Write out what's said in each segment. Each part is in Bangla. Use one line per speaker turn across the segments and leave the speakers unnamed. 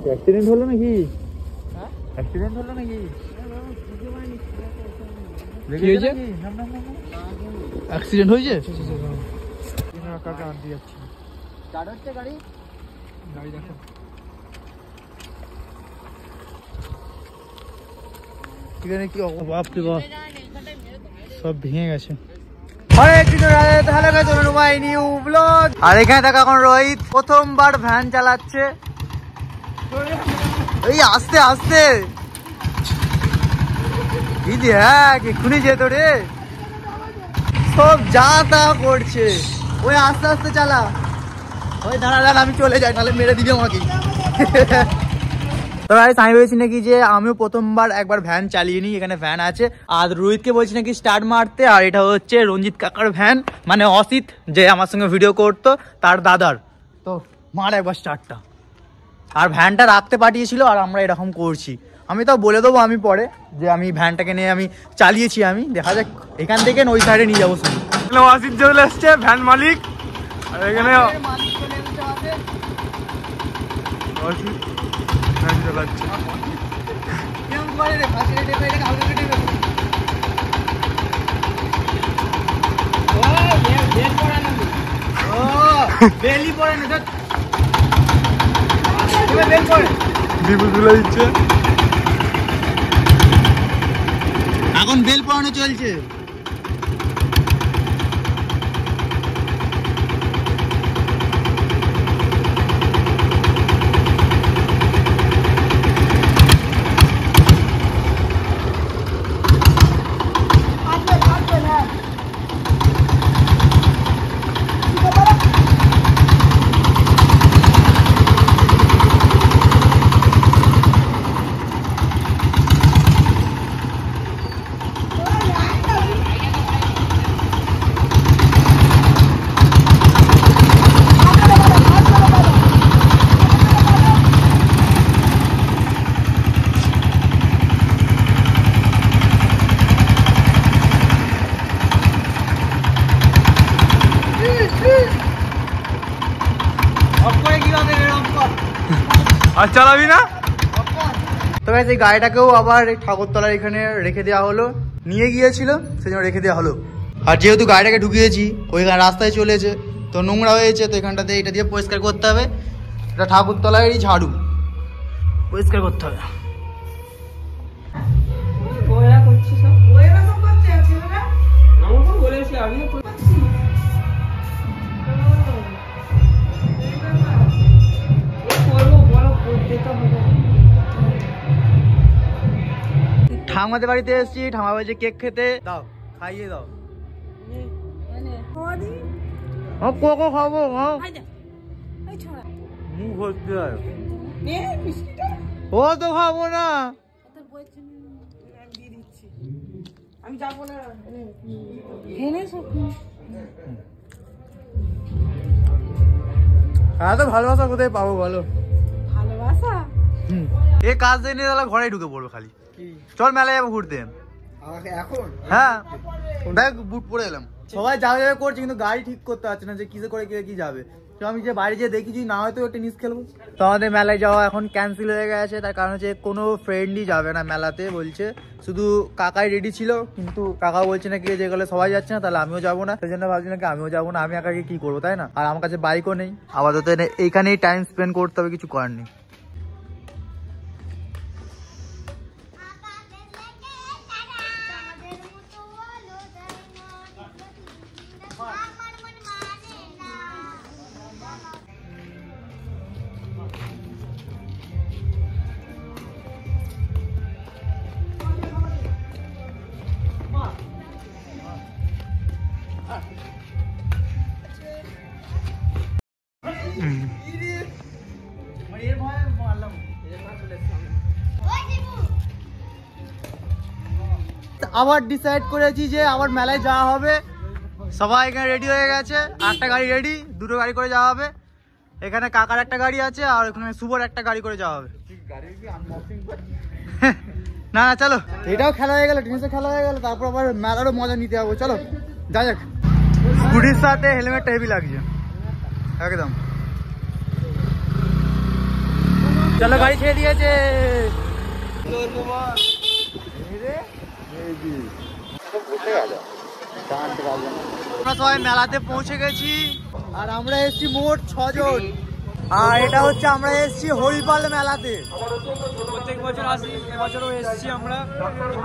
অ্যাক্সিডেন্ট হলো নাকি? অ্যাক্সিডেন্ট হলো নাকি? কি হয়েছে? অ্যাক্সিডেন্ট হয়েছে? কাকা আনতে যাচ্ছি। স্টার্ট হচ্ছে গাড়ি? গাড়ি দেখো। এখানে কি বাপরে বাপ, সব ভেঙে গেছে। আর এখানে দেখো এখন রোহিত প্রথমবার ভ্যান চালাচ্ছে। এই আস্তে আস্তে দিদি, হ্যাঁ এক্ষুনি যেত রে, সব যা তা করছে। ওই আস্তে আস্তে চালা, ওই দাঁড়া দাঁড়া আমি চলে যাই, নাহলে মেরে দিবি আমাকে। তো আমি বলছি নাকি যে আমিও প্রথমবার একবার ভ্যান চালিয়ে নিই, এখানে ভ্যান আছে। আর রোহিতকে বলছি নাকি স্টার্ট মারতে। আর এটা হচ্ছে রঞ্জিত কাকার ভ্যান, মানে অসিত যে আমার সঙ্গে ভিডিও করতো তার দাদার। তো মার একবার স্টার্টটা। আর ভ্যানটা রাখতে পাঠিয়েছিল আর আমরা এরকম করছি। আমি তো বলে দেবো আমি পরে যে আমি ভ্যানটাকে নিয়ে আমি চালিয়েছি। আমি দেখা যাক এখান থেকে ওই সাইডে নিয়ে যাবো। অসিত চলে এসছে, ভ্যান মালিক। আর এখানে এখন বেল পড়ানো চলছে। আর চালাবি না? তো গাইস এই গাড়িটাকেও আবার ঠাকুরতলার এখানে রেখে দেওয়া হলো, নিয়ে গিয়েছিল সেজন্য রেখে দেওয়া হলো। আর যেহেতু গাড়িটাকে ঢুকিয়েছি ওইখানে রাস্তায় চলেছে, তো নোংরা হয়েছে, তো এখানটাতে এটা দিয়ে পরিষ্কার করতে হবে। এটা ঠাকুরতলারই ঝাড়ু, পরিষ্কার করতে হবে। ঠামাদের বাড়িতে এসেছি, ঠামা বলছে কেক খেতে, দাও খাইয়ে দাও। কোকো খাবো, মুখ ভর্তি হয়। ও তো খাবো না, আমি যাবো না। হ্যাঁ তো ভালোবাসা কোথায় পাবো বলো? ভালোবাসা এ কাজ দিয়ে নিয়ে তাহলে ঘরে ঢুকে পড়বে খালি। চল মেলায় যাবো ঘুরতে এখন। হ্যাঁ দেখ বুট পরে এলাম, সবাই যাবে যাবে করছে কিন্তু গাড়ি ঠিক করতে পারছে না যে কিসে করে কে কি যাবে। তো আমি যে বাইরে যেয়ে দেখি না হয়তো টেনিস খেলবো। তো আমাদের মেলায় যাওয়া এখন ক্যান্সেল হয়ে গেছে, তার কারণ হচ্ছে কোনো ফ্রেন্ডই যাবে না মেলাতে বলছে, শুধু কাকাই রেডি ছিল। কিন্তু কাকা বলছে নাকি যে গেলে সবাই যাচ্ছে না তাহলে আমিও যাবো না, সেই জন্য ভাবছি নাকি আমিও যাবো না। আমি একাকে কি করবো তাই না? আর আমার কাছে বাইকও নেই, আপাতত এইখানেই টাইম স্পেন্ড করতে হবে, কিছু করার নেই। আবার ডিসাইড করেছি যে আবার মেলায় যাওয়া হবে। সবাই এখানে রেডি হয়ে গেছে, একটা গাড়ি রেডি, দুটো গাড়ি করে যাওয়া হবে। এখানে কাকার একটা গাড়ি আছে আর ওখানে শুভর একটা গাড়ি করে যাওয়া হবে। না না চলো, এটাও খেলা হয়ে গেল, টেনিসে খেলা হয়ে গেল, তারপর আবার মেলারও মজা নিতে হবে। চলো যা যাক। স্কুটির সাথে হেলমেটটা হেভি লাগছে একদম। চলো গাড়ি ছেড়ে দিয়েছে। আমরা সবাই মেলাতে পৌঁছে গেছি আর আমরা এসেছি মোট 6 জন। আর এটা হচ্ছে আমরা এসেছি হরিপাল মেলাতে।
প্রত্যেক বছর আসি, এবছরও এসেছি আমরা।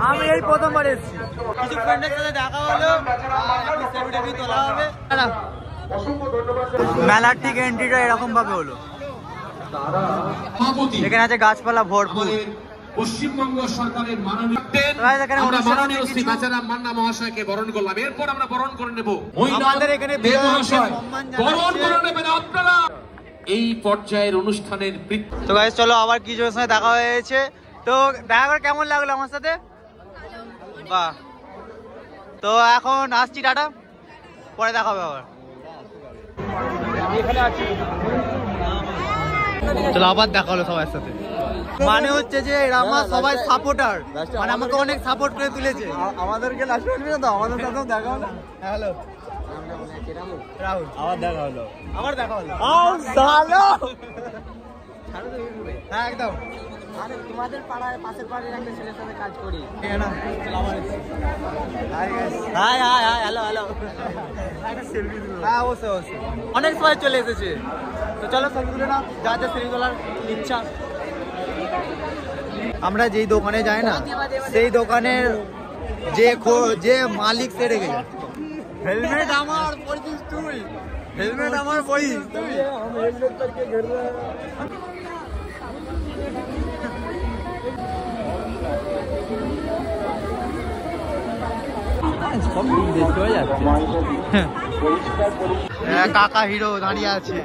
আমি এই প্রথমবার এসেছি। কিছু ফ্রেন্ডের সাথে দেখা হলো, সেলফি তোলা হবে। মেলার ঠিক এন্ট্রিটা এরকম ভাবে হলো। এখানে আছে গাছপালা ভরপুর।
পশ্চিমবঙ্গ সরকারের মাননীয় শ্রী বাচারাম মান্না মহাশয়কে বরণ করলাম। এরপর আমরা বরণ করে নেব
আমাদের এখানে
বরণ করে নেবেন আপনারা এই পর্যায়ের অনুষ্ঠানের।
তো গাইস চলো আবার কিছু সময় দেখা হয়েছে। তো দেখা করে কেমন লাগলো আমার সাথে? বাহ। তো এখন আসছি, টাটা, পরে দেখা হবে আবার। চলো আবার দেখা হলো সবার সাথে। মানে হচ্ছে যে এরা আমার সবাই সাপোর্টার, মানে আমাকে অনেক সাপোর্ট করে তুলেছে। আমাদেরকে লাস্ট মিনিট না তো আমাদের সাথেও দেখা হলো। হ্যালো রাহুল, আবার দেখা হলো। আবার দেখা হলো। হ্যাঁ একদম।
আরে তোমাদের পাড়ায় পাশের বাড়ির একটা ছেলের সাথে কাজ করি।
High high high, hello hello. হ্যাঁ অবশ্যই অবশ্যই, অনেক সবাই চলে এসেছে। তো চলো সেলফি তুলে নাও, যা যা সেলফি তোলার ইচ্ছা। আমরা যেই দোকানে যাই না, সেই দোকানের যে মালিক সেরে গেছে। হেলমেট আমার পরিচিত তুই, হেলমেট আমার পরিচিত তুই। কাকা হিরো দাঁড়িয়ে আছে।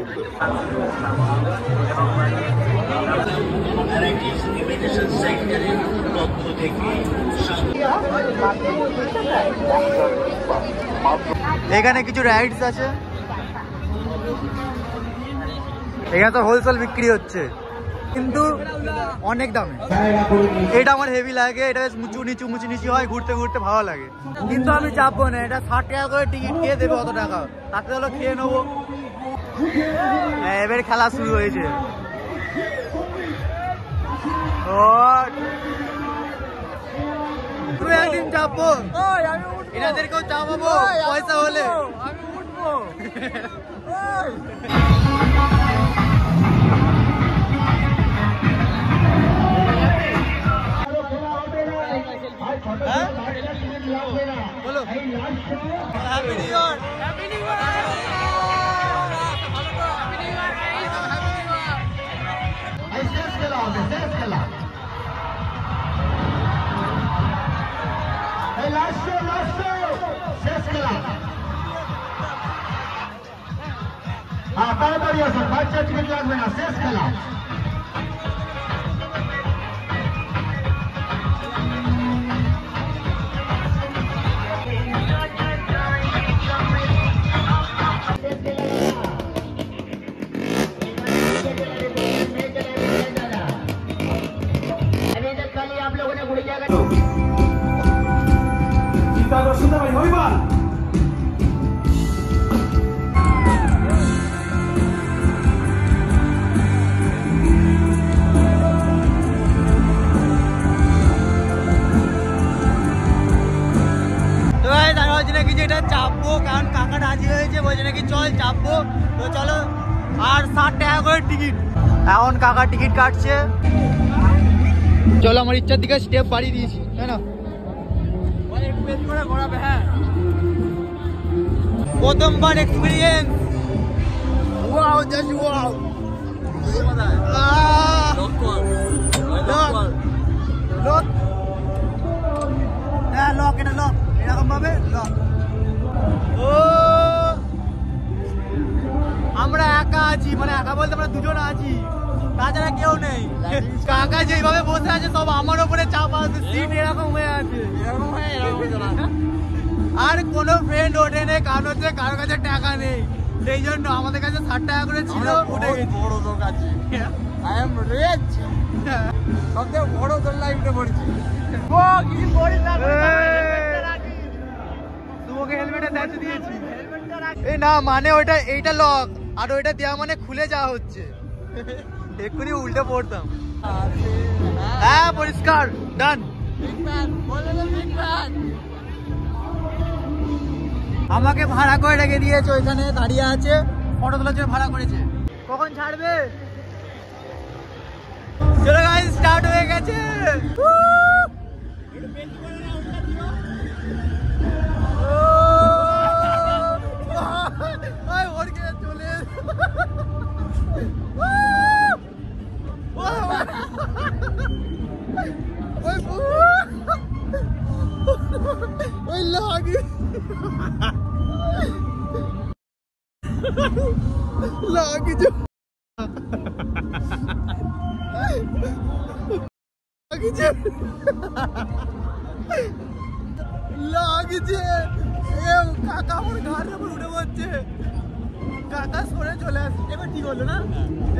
এখানে কিছু রাইডস আছে। এখানে তো হোলসেল বিক্রি হচ্ছে কিন্তু অনেক দামে। এটা আমার হেভি লাগে, এটা বেশ উঁচু নিচু হয়, ঘুরতে ঘুরতে ভালো লাগে। কিন্তু আমি চাপবো না, এটা 60 টাকা করে টিকিট, কে দেবে অত টাকা? তাতে হলো খেয়ে নেবো। এবার খেলা শুরু হয়েছে। তুমি একদিন চাপবো, এনাদেরকেও চাপাবো পয়সা হলে। আমি উঠবো। বলো happy new year. Happy new year.
তাড়াতাড়ি আসুন, বাচ্চা টিকিট লাগবে না, শেষ খেলা।
এটা চাপবো, কারণ কাকা রাজি হয়েছে, বলছে নাকি চল চাপবো। তো চলো, আর 60 টাকা করে টিকিট। এখন কাকা টিকিট কাটছে। চলো, আমার ইচ্ছার দিকে স্টেপ বাড়িয়ে দিয়েছি, তাই না? হ্যাঁ, প্রথমবার experience. Wow, just wow. Lock, হ্যাঁ লক, এটা লক, এরকম ভাবে লক। ও আমরা একা আছি, মানে একা বলতে আমরা দুজন আছি, তাছাড়া কেউ নেই। কাকা যেভাবে বসে আছে সব আমার উপরে চাপ আছে, সিট এরকম হয়ে আছে, আর কোনো ফ্রেন্ড ওঠে নেই, কারণ হচ্ছে কারোর কাছে টাকা নেই। সেই জন্য আমাদের কাছে 60 টাকা করে ছিল, উঠে গেছি। বড় লোক আছে, আই এম রিচ, সবথেকে বড় দোল্লা উঠে পড়ছি। ও কিছু করিস না, তোমাকে হেলমেটে দায়িত্ব দিয়েছি। এই না মানে ওইটা, এইটা লক, আর ওইটা দেওয়া মানে খুলে যাওয়া হচ্ছে। এক্ষুনি উল্টে পড়তাম। হ্যাঁ পরিষ্কার, ডান। আমাকে ভাড়া করে রেখে দিয়েছে, ওইখানে দাঁড়িয়ে আছে, ফটো তোলার জন্য ভাড়া করেছে। কখন ছাড়বে? চলো গাইস, স্টার্ট হয়ে গেছে। ওই লাগে লাগিছে লাগিছে লাগিছে। কাকা আমার ঘাড়ের উপর উঠে পড়ছে। কাকা সরে চলে আসছে। এবার ঠিক হলো না?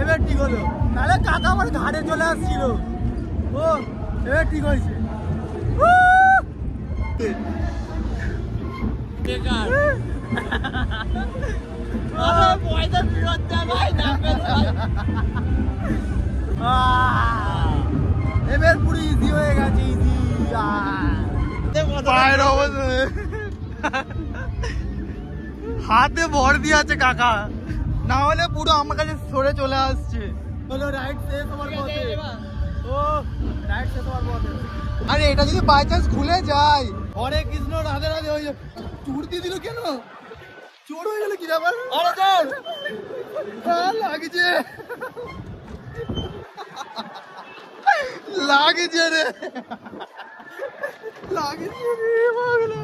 এবার ঠিক হলো। তাহলে কাকা আমার ঘাড়ে চলে আসছিল। ও এবার ঠিক হয়েছে। এবার পুরো ইজি হয়ে গেছে, ইজি। হাতে ভর দিয়ে আছে কাকা, না হলে পুরো আমার কাছে সরে চলে আসছে। হলো রাইট শেষ আমার পথে। ও রাইট শেষ আমার পথে। আরে এটা যদি বাই চান্স খুলে যায়, হরে কৃষ্ণ রাধে রাধে হয়ে যাবে। চুর দিয়ে দিল কেন? চোর হয়ে গেল কি ব্যাপার? আরে চল, লাগছে লাগছে রে, লাগছে রে পাগলা।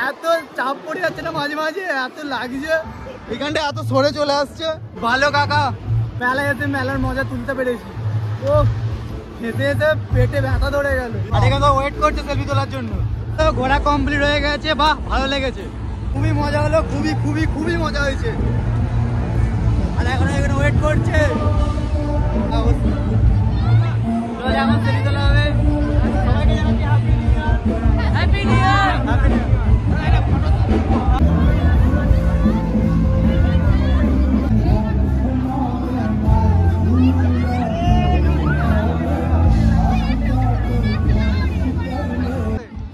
এত চাপ পড়ে যাচ্ছে না মাঝে মাঝে, এত লাগছে এখানটা, এত সরে চলে আসছে। ভালো কাকা, মেলায় এসে মেলার মজা তুলতে পেরেছি। ও হেঁটে হেঁটে পেটে ব্যথা ধরে গেল। আর এখানে ওয়েট করছে সেলফি তোলার জন্য। ঘোরা কমপ্লিট হয়ে গেছে। বাহ, ভালো লেগেছে, খুবই মজা হলো, খুবই খুবই খুবই মজা হয়েছে। আর এখন এখানে ওয়েট করছে, এখন সেলফি তোলা হবে। সবাইকে জানাচ্ছি happy new year, happy new year.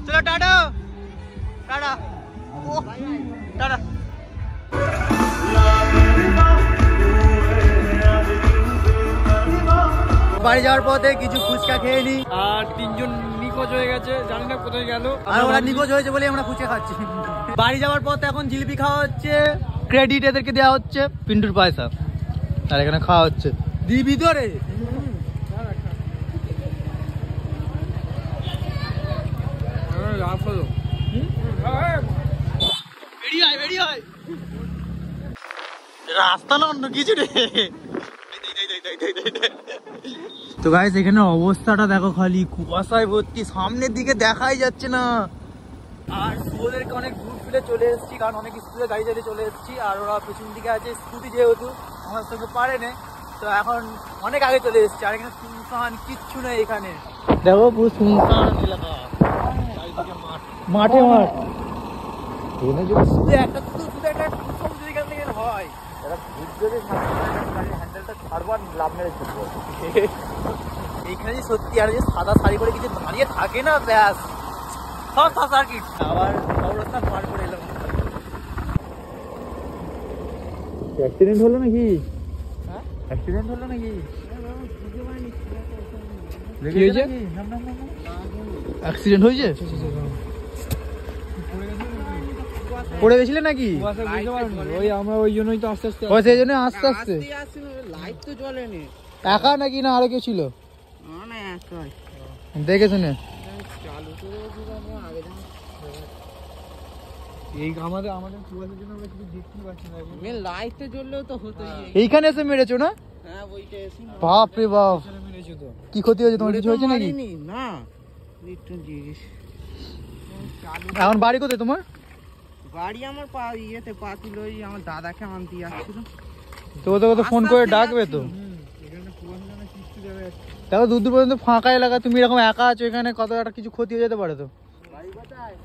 चलो टाटा टाटा, ओ टाटा। বাড়ি যাওয়ার পথে কিছু ফুচকা খেয়ে নি।
আর তিনজন নিখোঁজ হয়ে গেছে, জানি না কোথায় গেল।
আর ওরা নিখোঁজ হয়েছে বলে আমরা ফুচকা খাচ্ছি। বাড়ি যাওয়ার পথে এখন জিলিপি খাওয়া হচ্ছে, ক্রেডিট এদেরকে দেওয়া হচ্ছে, পিন্টুর পয়সা। আর এখানে খাওয়া হচ্ছে দি ভিতরে। রাস্তা না অন্য কিছু রে। তো গাইস এখানে অবস্থাটা দেখো, খালি কুয়াশায় ভর্তি, সামনের দিকে দেখাই যাচ্ছে না। আর ওদেরকে অনেক দূর ফেলে চলে এসেছি, কারণ অনেক স্কুলে গাড়ি চালিয়ে চলে এসেছি। আর ওরা পেছন দিকে আছে স্কুটি, যেহেতু আমার সঙ্গে পারে না, তো এখন অনেক আগে চলে এসেছি। আর এখানে শুনশান, কিচ্ছু নেই এখানে, দেখো পুরো শুনশান এলাকা, মাঠে মাঠ। শুধু একটা এখান থেকে হয়, হ্যান্ডেলটা ছাড়বো আর লাভ মেরে চলবো। এইখানে যে সত্যি আর যে সাদা শাড়ি করে কিছু দাঁড়িয়ে থাকে না, ব্যাস সব সার্কিট। আবার অবস্থা পার করে এলাম। অ্যাক্সিডেন্ট হলো নাকি? অ্যাক্সিডেন্ট হলো নাকি? অ্যাক্সিডেন্ট হয়েছে? পড়ে গেছিলে নাকি?
ওই আমরা ওই জন্যই তো আস্তে আস্তে,
সেই জন্য আস্তে আস্তে।
লাইট তো জ্বলেনি।
একা নাকি না আরো কেউ ছিল? দেখে শুনে
এই আমাদের কুয়াশার জন্য আমরা কিছু দেখতে পাচ্ছি না। মেন লাইটটা জ্বললেও তো হতোই।
এইখানে এসে মেরেছো না?
হ্যাঁ ওইটা এসে
বাপ রে বাপ,
মেরেছো তো।
কি ক্ষতি হয়েছে তোমার? কিছু হয়েছে নাকি?
না একটু জিজ্ঞেস।
এখন বাড়ি কোথায় তোমার?
বাড়ি আমার ইয়েতে পাতিল, ওই আমার দাদাকে আনতে যাচ্ছিল।
তো ওদেরকে ফোন করে ডাকবে তো। দেখো দূর দূর পর্যন্ত ফাঁকা এলাকা, তুমি এরকম একা আছো এখানে, কত একটা কিছু ক্ষতি হয়ে যেতে পারে তো।
বাড়ি কোথায়?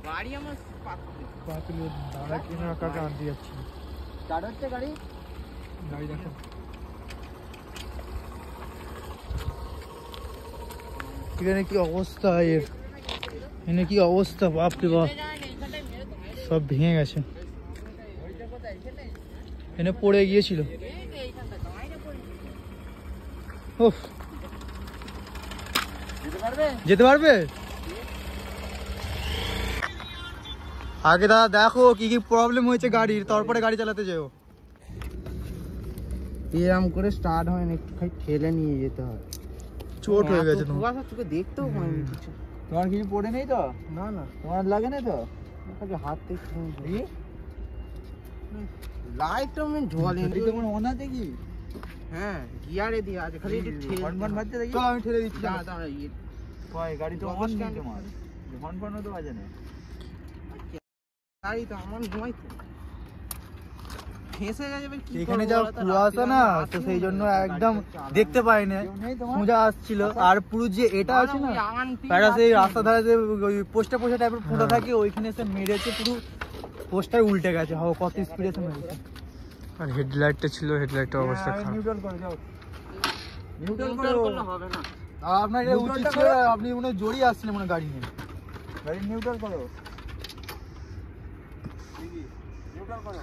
বাড়ি আমার পাতিল। দাদা কিনে কাকে আনতে যাচ্ছি
স্টার্ট হচ্ছে গাড়ি
গাড়ি দেখো
এখানে কি অবস্থা এর, এখানে কি অবস্থা, বাপ রে বাপ, সব ভেঙে গেছে। এখানে পড়ে গিয়েছিল। ওহ, যেতে পারবে? আগে দাদা দেখো কি কি প্রবলেম হয়েছে গাড়ির, তারপরে গাড়ি চালাতে যাও।
এরম করে স্টার্ট হয় না, একটু খালি ঠেলে নিয়ে যেতে হয়।
চোট হয়ে গেছে তোমার।
কুয়াশা তোকে দেখতেও হয়নি কিছু।
তোমার কিছু পড়ে নেই তো?
না না,
তোমার লাগে না তো?
খালি হাত থেকে লাইটটা আমি ঝোয়ালি
তোমার মনে আছে কি?
হ্যাঁ গিয়ারে দিয়ে আছে, খালি একটু ঠেলে
হর্ন বাজছে দেখি?
চলো আমি ঠেলে দিচ্ছি।
দাঁড়া দাঁড়া
কয় গাড়ি তো অন নেই তোমার, হর্ন তো বাজে না।
গাড়ি তো আমার ঘুমাই তো ফেঁসে গেছে।
এখানে যা কুয়াশা না, তো সেই জন্য একদম দেখতে পাই না, সোজা আসছিল। আর পুরো যে এটা আছে না, প্যারা সেই রাস্তা ধারে যে ওই পোস্টা পোস্টা টাইপের ফুটা থাকে, ওইখানে এসে মেরেছে, পুরো পোস্টার উল্টে গেছে। হাও কত স্পিডে এসে মেরেছে। আর হেডলাইটটা ছিল, হেডলাইটটা অবস্থা খারাপ।
নিউট্রাল করে যাও,
নিউট্রাল করলে হবে না।
আপনার এটা উচিত ছিল, আপনি মনে জড়িয়ে আসছিলেন মনে গাড়ি নিয়ে।
গাড়ি নিউট্রাল করো।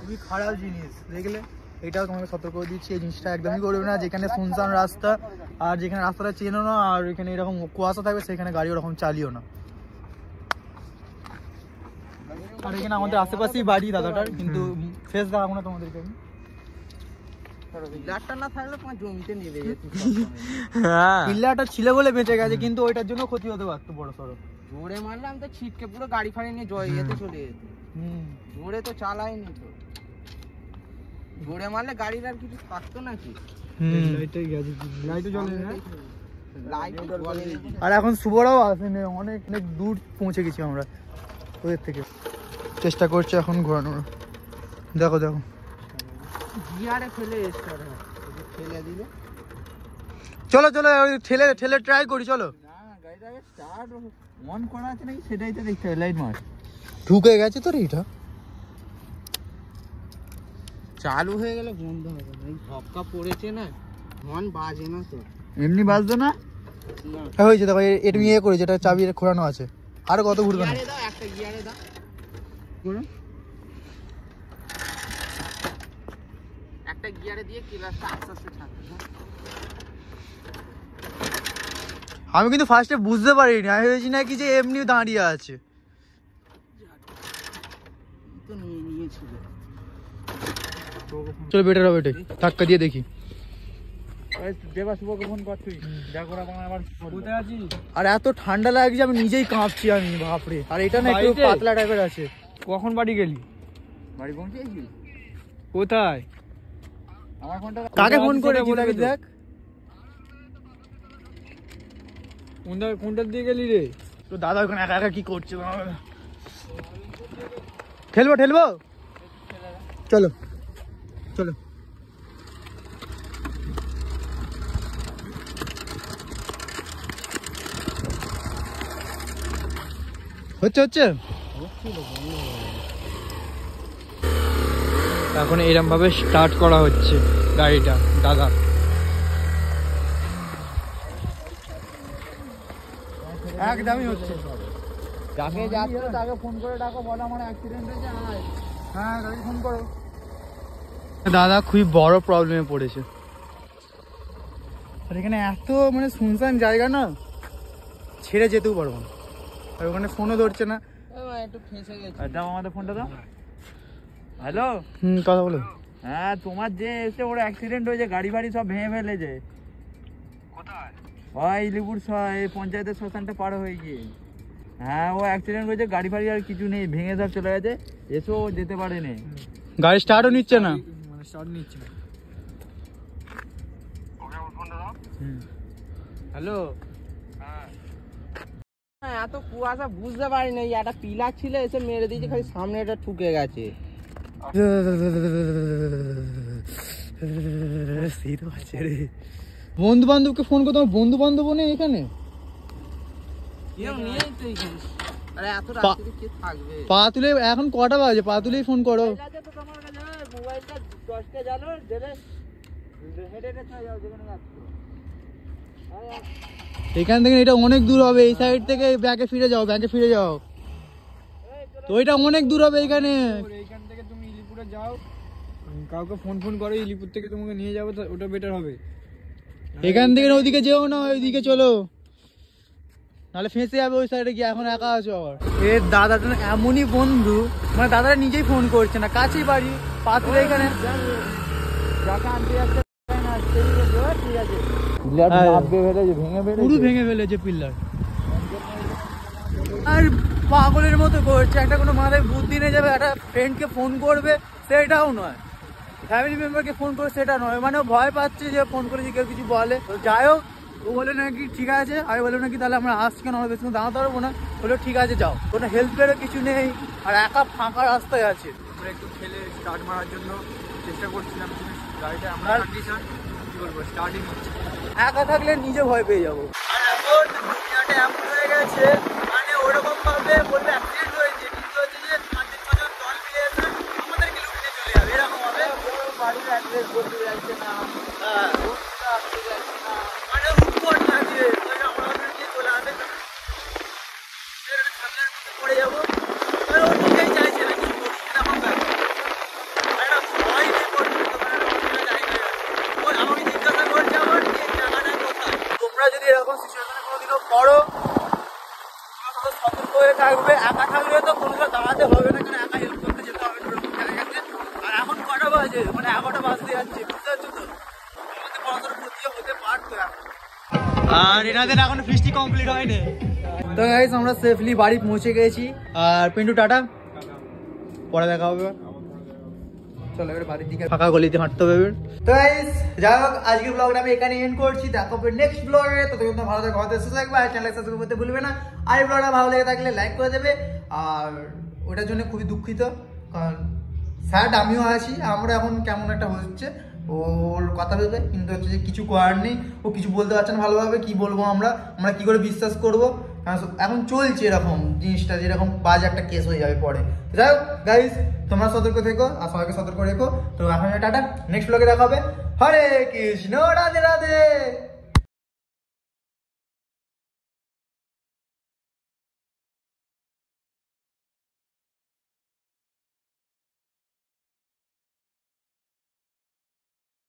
খুবই খারাপ জিনিস, দেখলে? এটাও তোমাকে সতর্ক করে দিচ্ছি, এই জিনিসটা একদমই করবে না। যেখানে শুনশান রাস্তা আর যেখানে রাস্তাটা চেনো না আর এখানে এরকম কুয়াশা থাকবে, সেখানে গাড়ি ওরকম চালিও না। আর এখানে আমাদের আশেপাশেই বাড়ি দাদাটার, কিন্তু ফেস দেখাবো না তোমাদেরকে আমি।
পিলারটা না থাকলে তোমার জমিতে নেবে যেত।
পিল্লাটা ছিল বলে বেঁচে গেছে, কিন্তু ওইটার জন্য ক্ষতি হতে পারতো বড় সড়ো।
জোরে মারলাম তো ছিটকে পুরো গাড়ি ফাড়ি নিয়ে যেতে চলে যেত। জোরে তো চালাইনি তো, জোরে মারলে গাড়ির আর কিছু থাকতো নাকি।
আর এখন শুভরাও আসেনি, অনেক অনেক দূর পৌঁছে গেছি আমরা ওদের থেকে। চেষ্টা করছে এখন ঘোরানোর। দেখো দেখো
গিয়ারে ফেলে ফেলে দিলে।
চলো চলো, ঠেলে ঠেলে ট্রাই করি, চলো।
গাড়িটাকে স্টার্ট অন করা আছে নাকি সেটাই তো দেখতে হবে। লাইট মার,
ঢুকে গেছে তোর এইটা।
চালু হয়ে গেলে বন্ধ হবে না, এই ঝপকা পড়েছে না, হর্ন বাজে না তো।
এমনি বাজতো না?
হয়েছে দেখো, এটা ইয়ে করে যেটা চাবি খোলানো আছে। আর কত ঘুরবে না।
গিয়ারে দাও, একটা গিয়ারে দাও, একটা গিয়ারে দিয়ে ক্লাচটা আস্তে আস্তে ছাড়তে।
আমি কিন্তু ফার্স্টে বুঝতে পারিনি, আমি ভেবেছি নাকি যে এমনি দাঁড়িয়ে আছে।
তো নিয়ে নিয়েছিল।
চলো বেটার হবে এটাই, ধাক্কা দিয়ে দেখি।
দেবা শুভকে ফোন কর, তুই দেখো আবার কোথায় আছিস।
আর এত ঠান্ডা লাগছে, আমি নিজেই কাঁপছি আমি, বাপরে। আর এটা না একটু পাতলা টাইপের আছে।
কখন বাড়ি গেলি? বাড়ি পৌঁছেছিস? কোথায়? আমার ফোনটা
কাকে ফোন করে বলে দেখ।
কোনটার দিয়ে গেলি রে?
তো দাদা ওখানে একা একা কি করছে? ঠেলবো ঠেলবো, চলো চলো। হচ্ছে হচ্ছে
এখন এরকম ভাবে স্টার্ট করা হচ্ছে গাড়িটা দাদা।
একদমই হচ্ছে।
যাকে যাচ্ছে তাকে ফোন করে ডাকো, বলো আমার অ্যাক্সিডেন্ট হয়েছে।
হ্যাঁ গাড়ি ফোন করো। দাদা খুবই বড় প্রবলেমে পড়েছে। আর এখানে এত মানে শুনশান জায়গা না, ছেড়ে যেতেও পারবো না। আর ওখানে ফোনও ধরছে না।
একটু ফেঁসে গেছে।
দাও আমাদের ফোনটা দাও। হ্যালো,
কথা বলো।
হ্যাঁ তোমার যে এসে ওর অ্যাক্সিডেন্ট হয়েছে, গাড়ি বাড়ি সব ভেঙে ফেলেছে। কোথায়? ওই ইলিপুর এই পঞ্চায়েতের শ্মশানটা পার হয়ে গিয়ে। হ্যাঁ ও অ্যাক্সিডেন্ট হয়েছে, গাড়ি ফাড়ি আর কিছু নেই, ভেঙে সব চলে গেছে। এসো যেতে পারেনি,
গাড়ি স্টার্টও নিচ্ছে না।
মানে স্টার্ট নিচ্ছে না। হ্যালো,
এত কুয়াশা বুঝতে পারিনি, একটা পিলার ছিল এসে মেরে দিয়েছে, খালি সামনে এটা ঠুকে গেছে।
বন্ধু বান্ধবকে ফোন করতে, বন্ধু বান্ধব নেই এখানে।
আরে এত রাত্রে কে থাকবে?
পা তুলে এখন কটা বাজে? পা তুলেই ফোন করো।
মোবাইলটা 10টা জানো জেলে হেডে চলে যাও যেখানে যাচ্ছ।
এখান থেকে এটা অনেক দূর হবে, এই সাইড থেকে ব্যাকে ফিরে যাও, ব্যাকে ফিরে যাও। তো এটা অনেক দূর হবে এইখানে।
এইখান থেকে তুমি ইলিপুরে যাও, কাউকে ফোন করো, ইলিপুর থেকে তোমাকে নিয়ে যাবো, ওটা বেটার হবে।
এখান থেকে ওইদিকে যেও না, ওইদিকে চলো, নাহলে ফেঁসে যাবে ওই সাইডে গিয়ে। এখন একা আছো আবার। এর দাদাটা এমনই বন্ধু, মানে দাদাটা নিজেই ফোন করছে না, কাছেই বাড়ি, পা তুলে এখানে
যাকে আনতে যাচ্ছে ঠিক আছে,
পুরো ভেঙে ফেলেছে পিলার। আর পাগলের মতো করছে, একটা কোনো মাথায় বুদ্ধি নিয়ে যাবে, একটা ফ্রেন্ডকে ফোন করবে সেটাও নয়, ফ্যামিলি মেম্বারকে ফোন করে সেটা নয়, মানে ভয় পাচ্ছে যে ফোন করে যে কেউ কিছু বলে। তো যাই হোক, ও বলে নাকি ঠিক আছে, আমি বললাম নাকি তাহলে আমরা আসছি কেন, আমরা বেশি দাঁড়াতে পারবো না। বললো ঠিক আছে যাও, কোনো হেল্পেরও কিছু নেই, আর একা ফাঁকা রাস্তায় আছে।
আমরা একটু খেলে স্টার্ট মারার জন্য চেষ্টা করছিলাম, গাড়িটা আমরা কন্ডিশন কি বলবো স্টার্টিং হচ্ছে,
একা থাকলে নিজে ভয় পেয়ে যাবো। আর এখন দুনিয়াটা এমন হয়ে গেছে, মানে ওরকম ভাবে বলবে অ্যাক্সিডেন্ট হয়েছে, কিন্তু হচ্ছে যে 5-6 জন দল মিলে এসে আমাদেরকে লুটে চলে যাবে, এরকম হবে।
বাড়ির অ্যাড্রেস বলতে যাচ্ছে না, আসতে যাচ্ছে না,
মানে উপর থাকে আমরা গিয়ে চলে আসে, পড়ে যাবো। আর ও নিজেই চাইছে না কিছু করতে, এরকম ব্যাপার। আর একটা ভয় নিয়ে করছে, আমাকে জিজ্ঞাসা করছে আমার যে জায়গাটা কোথায়। তোমরা যদি এরকম সিচুয়েশনে কোনোদিনও পড়ো, সতর্ক হয়ে থাকবে। একা থাকলে তো কোনো দাঁড়াতে হবে না, কারণ একা হেল্প করতে যেতে হবে ওরকম জায়গাতে। আর এখন কটা বাজে, মানে 11টা বাজতে যাচ্ছে, বুঝতে পারছো তো, আমাদের বড় ক্ষতি হতে পারতো এখন। আর এনাদের এখন ফিস্টি কমপ্লিট হয়নি। তো গাইস আমরা সেফলি বাড়ি পৌঁছে গেছি। আর পিন্টু টাটা, পরে দেখা হবে। চলো এবার বাড়ির দিকে, ফাঁকা গলিতে হাঁটতে হবে। তো গাইস যাই হোক, আজকের ব্লগটা আমি এখানে এন্ড করছি। দেখা হবে নেক্সট ব্লগে। তো তোমরা ভালো থাকো, হয়তো সুস্থ থাকবে, আর চ্যানেল সাবস্ক্রাইব করতে ভুলবে না। আর এই ব্লগটা ভালো লেগে থাকলে লাইক করে দেবে। আর ওটার জন্য খুবই দুঃখিত, কারণ স্যাড আমিও আছি। আমরা এখন কেমন একটা হচ্ছে ওর কথা ভেবে, কিন্তু হচ্ছে যে কিছু করার নেই, ও কিছু বলতে পারছে না ভালোভাবে। কি বলবো আমরা কি করে বিশ্বাস করবো? কারণ এখন চলছে এরকম জিনিসটা, যেরকম বাজে একটা কেস হয়ে যাবে পরে। যাই হোক গাইস, তোমরা সতর্ক থেকো আর সবাইকে সতর্ক রেখো। তো এখন টাটা, নেক্সট ব্লগে দেখা হবে। হরে কৃষ্ণ, রাধে রাধে।